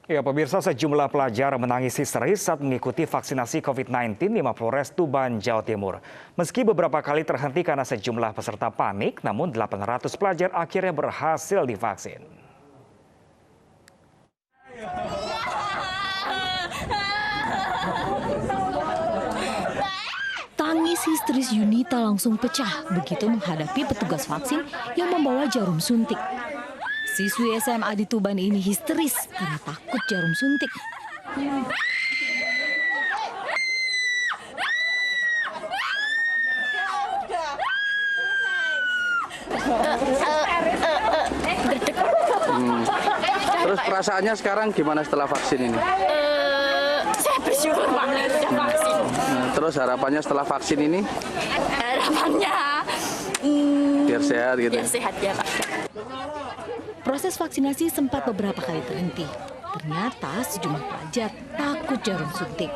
Ya, pemirsa, sejumlah pelajar menangis histeris saat mengikuti vaksinasi COVID-19 di Mapolres Tuban, Jawa Timur. Meski beberapa kali terhenti karena sejumlah peserta panik, namun 800 pelajar akhirnya berhasil divaksin. Tangis histeris Yunita langsung pecah begitu menghadapi petugas vaksin yang membawa jarum suntik. Siswi SMA di Tuban ini histeris karena takut jarum suntik. Terus perasaannya sekarang gimana setelah vaksin ini? Saya bersyukur banget sudah vaksin. Terus harapannya setelah vaksin ini? Harapannya Biar sehat gitu. biar sehat ya Pak. Proses vaksinasi sempat beberapa kali terhenti. Ternyata sejumlah pelajar takut jarum suntik.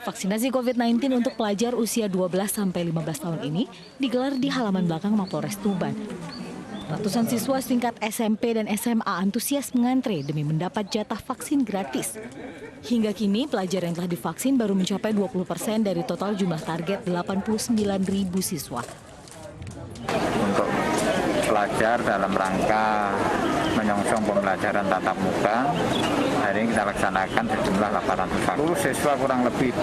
Vaksinasi COVID-19 untuk pelajar usia 12-15 tahun ini digelar di halaman belakang Mapolres Tuban. Ratusan siswa tingkat SMP dan SMA antusias mengantre demi mendapat jatah vaksin gratis. Hingga kini pelajar yang telah divaksin baru mencapai 20% dari total jumlah target 89.000 siswa. Untuk pelajar dalam rangka menyongsong pembelajaran tatap muka, hari ini kita laksanakan sejumlah 800 vaksin. Siswa kurang lebih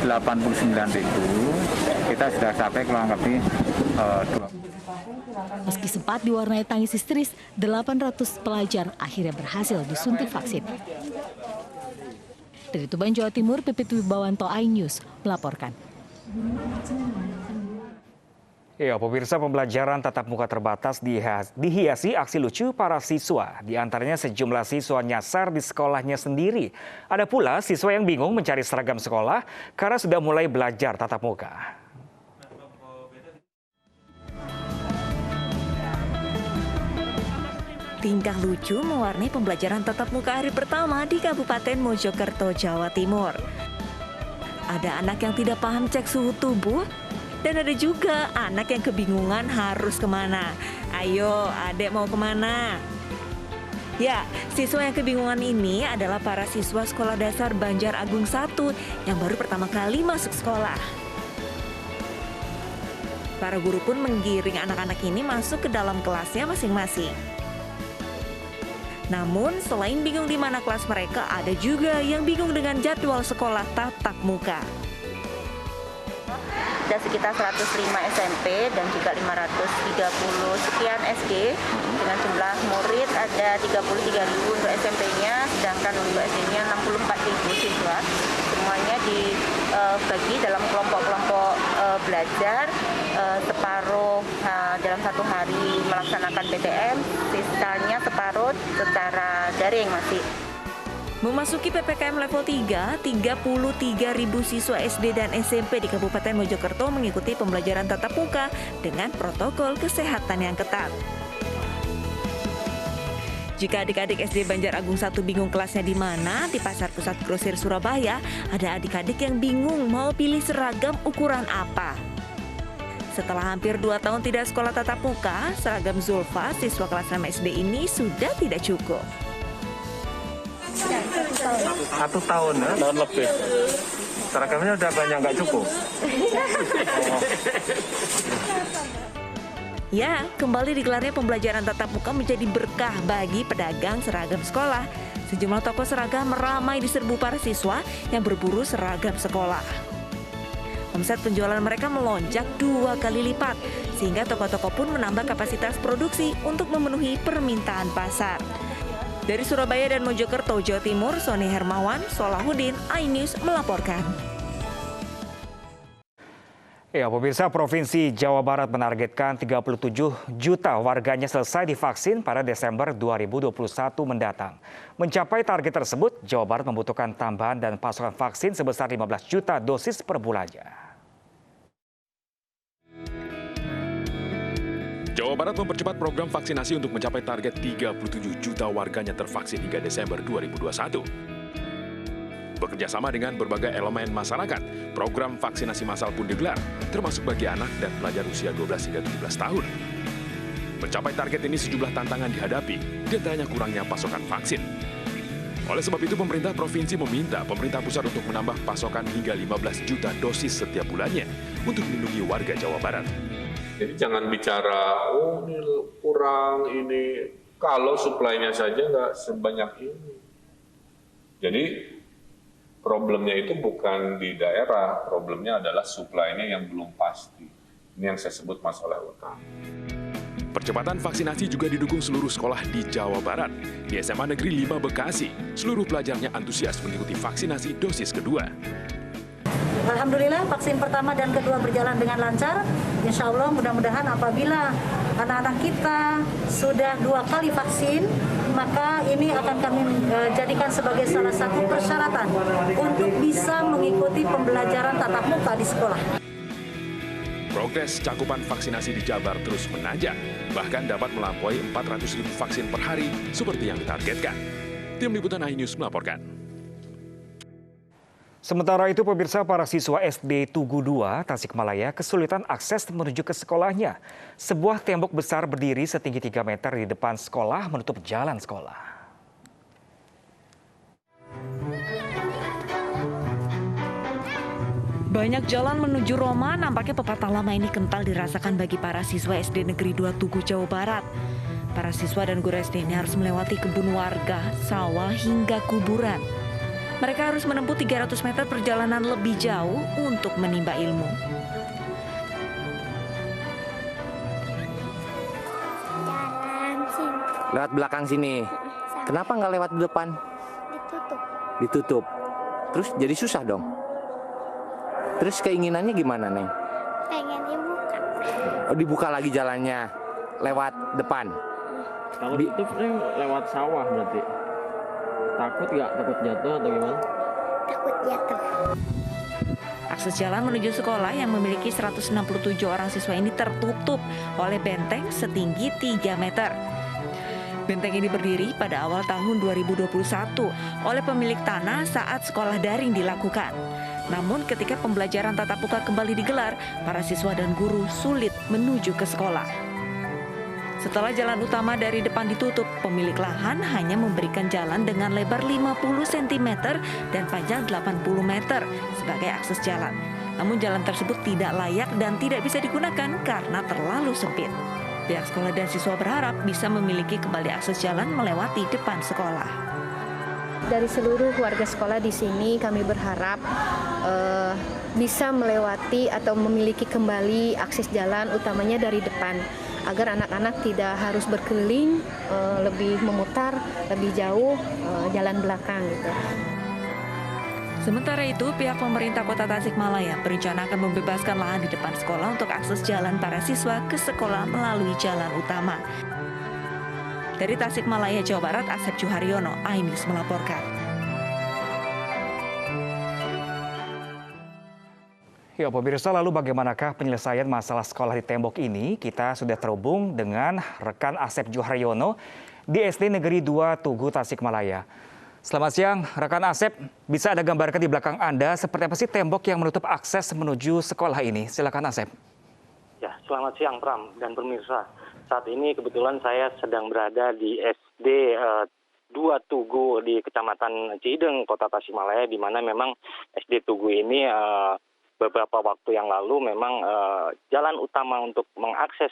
89.000, kita sudah capai kurang lebih 20. Meski sempat diwarnai tangis histeris, 800 pelajar akhirnya berhasil disuntik vaksin. Dari Tuban, Jawa Timur, Pipit Wibawanto, iNews melaporkan. Ya, pemirsa, pembelajaran tatap muka terbatas dihiasi aksi lucu para siswa. Di antaranya sejumlah siswa nyasar di sekolahnya sendiri. Ada pula siswa yang bingung mencari seragam sekolah karena sudah mulai belajar tatap muka. Tingkah lucu mewarnai pembelajaran tatap muka hari pertama di Kabupaten Mojokerto, Jawa Timur. Ada anak yang tidak paham cek suhu tubuh, dan ada juga anak yang kebingungan harus kemana. Ayo, adek mau kemana? Ya, siswa yang kebingungan ini adalah para siswa Sekolah Dasar Banjar Agung 1 yang baru pertama kali masuk sekolah. Para guru pun menggiring anak-anak ini masuk ke dalam kelasnya masing-masing. Namun, selain bingung di mana kelas mereka, ada juga yang bingung dengan jadwal sekolah tatap muka. Ada sekitar 105 SMP dan juga 530 sekian SD. Dengan jumlah murid ada 33.000 untuk SMP-nya, sedangkan untuk SD-nya 64.000 siswa. Semuanya dibagi dalam kelompok-kelompok belajar, separuh dalam satu hari melaksanakan PTM, sisanya separuh secara daring masih. Memasuki PPKM level 3, 33.000 siswa SD dan SMP di Kabupaten Mojokerto mengikuti pembelajaran tatap muka dengan protokol kesehatan yang ketat. Jika adik-adik SD Banjar Agung 1 bingung kelasnya di mana, di Pasar Pusat Grosir Surabaya, ada adik-adik yang bingung mau pilih seragam ukuran apa. Setelah hampir 2 tahun tidak sekolah tatap muka, seragam Zulfa, siswa kelas 6 SD ini sudah tidak cukup. 1 tahun ya? Tahun lebih. Seragamnya udah banyak, nggak cukup? Ya, kembali digelarnya pembelajaran tatap muka menjadi berkah bagi pedagang seragam sekolah. Sejumlah toko seragam ramai diserbu para siswa yang berburu seragam sekolah. Omset penjualan mereka melonjak 2 kali lipat, sehingga toko-toko pun menambah kapasitas produksi untuk memenuhi permintaan pasar. Dari Surabaya dan Mojokerto, Jawa Timur, Sony Hermawan, Solahuddin, iNews melaporkan. Ya, pemirsa, Provinsi Jawa Barat menargetkan 37 juta warganya selesai divaksin pada Desember 2021 mendatang. Mencapai target tersebut, Jawa Barat membutuhkan tambahan dan pasokan vaksin sebesar 15 juta dosis per bulannya. Jawa Barat mempercepat program vaksinasi untuk mencapai target 37 juta warganya tervaksin hingga Desember 2021. Bekerjasama dengan berbagai elemen masyarakat, program vaksinasi massal pun digelar, termasuk bagi anak dan pelajar usia 12 hingga 17 tahun. Mencapai target ini sejumlah tantangan dihadapi, di antaranya kurangnya pasokan vaksin. Oleh sebab itu, pemerintah provinsi meminta pemerintah pusat untuk menambah pasokan hingga 15 juta dosis setiap bulannya untuk melindungi warga Jawa Barat. Jadi jangan bicara, oh ini kurang, ini kalau suplainya saja nggak sebanyak ini. Jadi problemnya itu bukan di daerah, problemnya adalah suplainya yang belum pasti. Ini yang saya sebut masalah utama. Percepatan vaksinasi juga didukung seluruh sekolah di Jawa Barat. Di SMA Negeri 5 Bekasi, seluruh pelajarnya antusias mengikuti vaksinasi dosis kedua. Alhamdulillah vaksin pertama dan kedua berjalan dengan lancar. Insya Allah mudah-mudahan apabila anak-anak kita sudah 2 kali vaksin, maka ini akan kami jadikan sebagai salah satu persyaratan untuk bisa mengikuti pembelajaran tatap muka di sekolah. Progres cakupan vaksinasi di Jabar terus menanjak, bahkan dapat melampaui 400.000 vaksin per hari seperti yang ditargetkan. Tim Liputan iNews melaporkan. Sementara itu, pemirsa, para siswa SD Tugu 2 Tasikmalaya kesulitan akses menuju ke sekolahnya. Sebuah tembok besar berdiri setinggi 3 meter di depan sekolah menutup jalan sekolah. Banyak jalan menuju Roma, nampaknya pepatah lama ini kental dirasakan bagi para siswa SD Negeri 2 Tugu, Jawa Barat. Para siswa dan guru SD ini harus melewati kebun warga, sawah, hingga kuburan. Mereka harus menempuh 300 meter perjalanan lebih jauh untuk menimba ilmu. Lewat belakang sini. Kenapa nggak lewat depan? Ditutup. Ditutup. Terus jadi susah dong. Terus keinginannya gimana, Neng? Pengen dibuka. Oh, dibuka lagi jalannya lewat depan. Kalau tutup, Neng, lewat sawah berarti. Takut nggak? Takut jatuh atau gimana? Takut jatuh. Akses jalan menuju sekolah yang memiliki 167 orang siswa ini tertutup oleh benteng setinggi 3 meter. Benteng ini berdiri pada awal tahun 2021 oleh pemilik tanah saat sekolah daring dilakukan. Namun ketika pembelajaran tatap muka kembali digelar, para siswa dan guru sulit menuju ke sekolah. Setelah jalan utama dari depan ditutup, pemilik lahan hanya memberikan jalan dengan lebar 50 cm dan panjang 80 meter sebagai akses jalan. Namun jalan tersebut tidak layak dan tidak bisa digunakan karena terlalu sempit. Pihak sekolah dan siswa berharap bisa memiliki kembali akses jalan melewati depan sekolah. Dari seluruh warga sekolah di sini kami berharap bisa melewati atau memiliki kembali akses jalan utamanya dari depan agar anak-anak tidak harus berkeliling lebih memutar lebih jauh jalan belakang gitu. Sementara itu, pihak pemerintah Kota Tasikmalaya berencana akan membebaskan lahan di depan sekolah untuk akses jalan para siswa ke sekolah melalui jalan utama. Dari Tasikmalaya, Jawa Barat, Asep Juharyono, iNews melaporkan. Ya, pemirsa, lalu bagaimanakah penyelesaian masalah sekolah di tembok ini? Kita sudah terhubung dengan rekan Asep Juharyono di SD Negeri 2 Tugu Tasikmalaya. Selamat siang, rekan Asep. Bisa Anda gambarkan di belakang Anda seperti apa sih tembok yang menutup akses menuju sekolah ini? Silakan, Asep. Ya, selamat siang Pram dan pemirsa. Saat ini kebetulan saya sedang berada di SD 2 Tugu di Kecamatan Cideng, Kota Tasikmalaya, di mana memang SD Tugu ini beberapa waktu yang lalu memang jalan utama untuk mengakses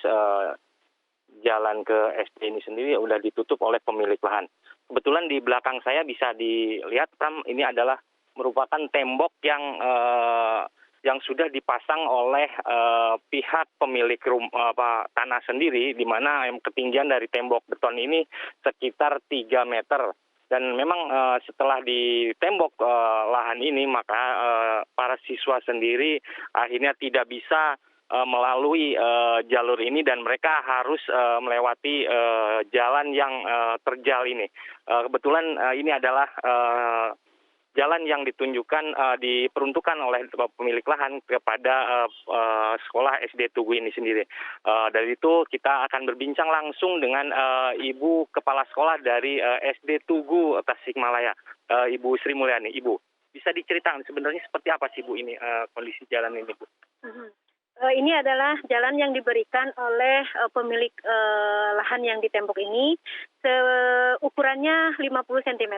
jalan ke SD ini sendiri sudah ditutup oleh pemilik lahan. Kebetulan di belakang saya bisa dilihat, Pram, ini adalah merupakan tembok yang sudah dipasang oleh pihak pemilik tanah sendiri, di mana ketinggian dari tembok beton ini sekitar 3 meter. Dan memang setelah ditembok lahan ini, maka para siswa sendiri akhirnya tidak bisa melalui jalur ini dan mereka harus melewati jalan yang terjal ini. Kebetulan ini adalah jalan yang diperuntukkan oleh pemilik lahan kepada sekolah SD Tugu ini sendiri. Dari itu kita akan berbincang langsung dengan Ibu Kepala Sekolah dari SD Tugu Tasikmalaya, Ibu Sri Mulyani. Ibu, bisa diceritakan sebenarnya seperti apa sih Bu ini kondisi jalan ini, Bu? Ini adalah jalan yang diberikan oleh pemilik lahan yang ditembok ini. Ukurannya 50 cm.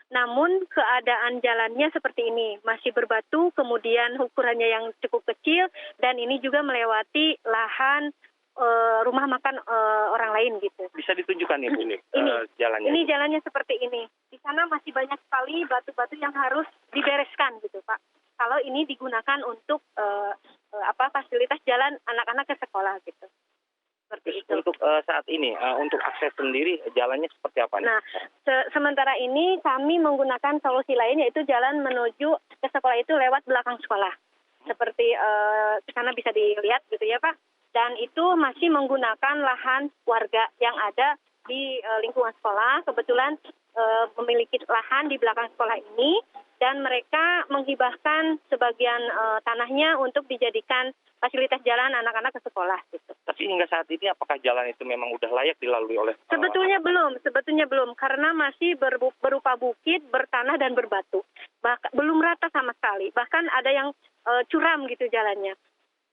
Namun keadaan jalannya seperti ini, masih berbatu, kemudian ukurannya yang cukup kecil, dan ini juga melewati lahan rumah makan orang lain gitu. Bisa ditunjukkan ya Bu ini jalannya? Ini jalannya seperti ini. Di sana masih banyak sekali batu-batu yang harus dibereskan gitu Pak. Kalau ini digunakan untuk fasilitas jalan anak-anak ke sekolah gitu. Seperti itu. Untuk saat ini, untuk akses sendiri jalannya seperti apa nih? Nah, sementara ini kami menggunakan solusi lain, yaitu jalan menuju ke sekolah itu lewat belakang sekolah. Seperti di sana bisa dilihat gitu ya Pak. Dan itu masih menggunakan lahan warga yang ada di lingkungan sekolah. Kebetulan memiliki lahan di belakang sekolah ini, dan mereka menghibahkan sebagian tanahnya untuk dijadikan fasilitas jalan anak-anak ke sekolah gitu. Tapi hingga saat ini apakah jalan itu memang udah layak dilalui oleh Sebetulnya belum karena masih berupa bukit, bertanah dan berbatu. Belum rata sama sekali. Bahkan ada yang curam gitu jalannya.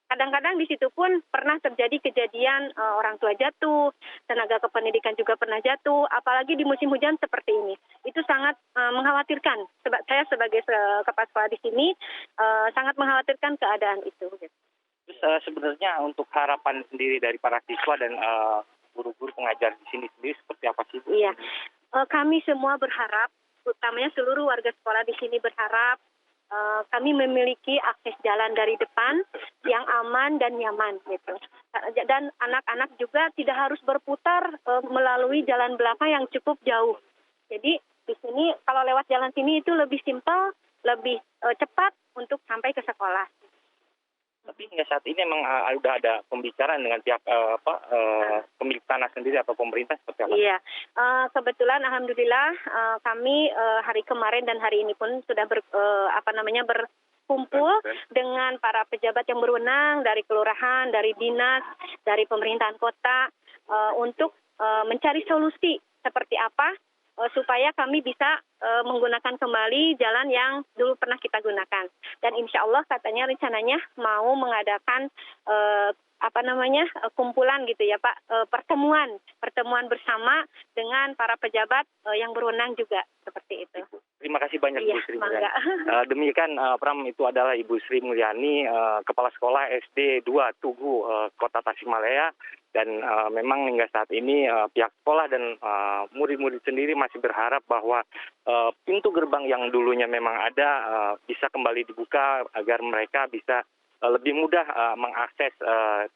Kadang-kadang di situ pun pernah terjadi kejadian orang tua jatuh, tenaga kependidikan juga pernah jatuh, apalagi di musim hujan seperti ini. Itu sangat mengkhawatirkan. Saya sebagai kepala sekolah di sini sangat mengkhawatirkan keadaan itu. Terus sebenarnya untuk harapan sendiri dari para siswa dan guru-guru pengajar di sini sendiri seperti apa sih Bu? Iya, kami semua berharap, utamanya seluruh warga sekolah di sini berharap kami memiliki akses jalan dari depan yang aman dan nyaman gitu. Dan anak-anak juga tidak harus berputar melalui jalan belakang yang cukup jauh. Jadi di sini kalau lewat jalan sini itu lebih simpel, lebih cepat untuk sampai ke sekolah. Tapi hingga saat ini memang sudah ada pembicaraan dengan pihak pemilik tanah sendiri atau pemerintah seperti apa? Iya, kebetulan alhamdulillah kami hari kemarin dan hari ini pun sudah berkumpul dengan para pejabat yang berwenang dari kelurahan, dari dinas, dari pemerintahan kota untuk mencari solusi seperti apa supaya kami bisa menggunakan kembali jalan yang dulu pernah kita gunakan. Dan insya Allah katanya rencananya mau mengadakan kumpulan gitu ya Pak, pertemuan bersama dengan para pejabat yang berwenang juga seperti itu. Terima kasih banyak iya, Bu Sri Mulyani. Demikian Pram, itu adalah Ibu Sri Mulyani, Kepala Sekolah SD 2 Tugu, Kota Tasikmalaya. Dan memang hingga saat ini pihak sekolah dan murid-murid sendiri masih berharap bahwa pintu gerbang yang dulunya memang ada bisa kembali dibuka agar mereka bisa lebih mudah mengakses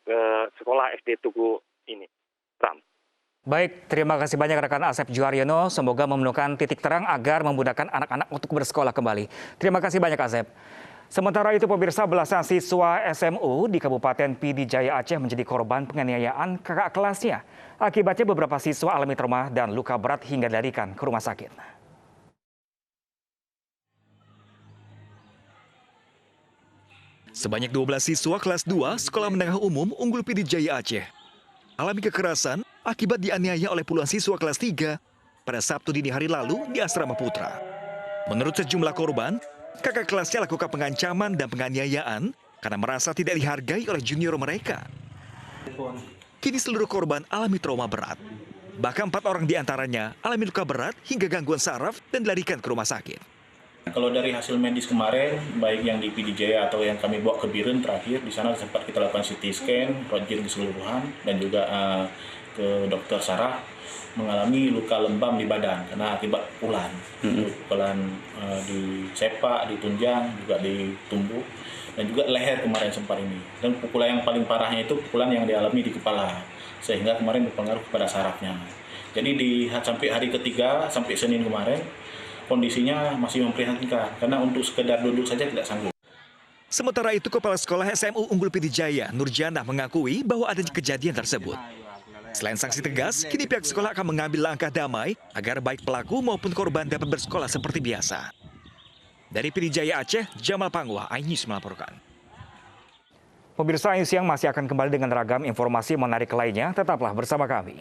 ke sekolah SD Tugu ini. Pram. Baik, terima kasih banyak rekan Asep Juaryono. Semoga menemukan titik terang agar memudahkan anak-anak untuk bersekolah kembali. Terima kasih banyak Asep. Sementara itu pemirsa, belasan siswa SMU di Kabupaten PD Jaya Aceh menjadi korban penganiayaan kakak kelasnya. Akibatnya beberapa siswa alami trauma dan luka berat hingga dilarikan ke rumah sakit. Sebanyak 12 siswa kelas 2 Sekolah Menengah Umum Unggul PD Jaya Aceh alami kekerasan akibat dianiaya oleh puluhan siswa kelas 3 pada Sabtu dini hari lalu di Asrama Putra. Menurut sejumlah korban, kakak kelasnya lakukan pengancaman dan penganiayaan karena merasa tidak dihargai oleh junior mereka. Kini seluruh korban alami trauma berat. Bahkan 4 orang di antaranya alami luka berat hingga gangguan saraf dan dilarikan ke rumah sakit. Kalau dari hasil medis kemarin, baik yang di PD Jaya atau yang kami bawa ke Biren terakhir, di sana sempat kita lakukan CT scan, röntgen keseluruhan, dan juga ke dokter saraf, mengalami luka lebam di badan karena akibat pukulan. Pukulan di sepak, di tunjang, juga di tubuh, dan juga leher kemarin sempat ini. Dan pukulan yang paling parahnya itu pukulan yang dialami di kepala, sehingga kemarin berpengaruh kepada sarafnya. Jadi sampai hari ketiga, sampai Senin kemarin, kondisinya masih memprihatinkan karena untuk sekedar duduk saja tidak sanggup. Sementara itu, Kepala Sekolah SMU Unggul PD Jaya, Nurjana, mengakui bahwa adanya kejadian tersebut. Selain sanksi tegas, kini pihak sekolah akan mengambil langkah damai agar baik pelaku maupun korban dapat bersekolah seperti biasa. Dari PD Jaya Aceh, Jamal Pangwa, iNews melaporkan. Pemirsa, iNews Siang masih akan kembali dengan ragam informasi menarik lainnya. Tetaplah bersama kami.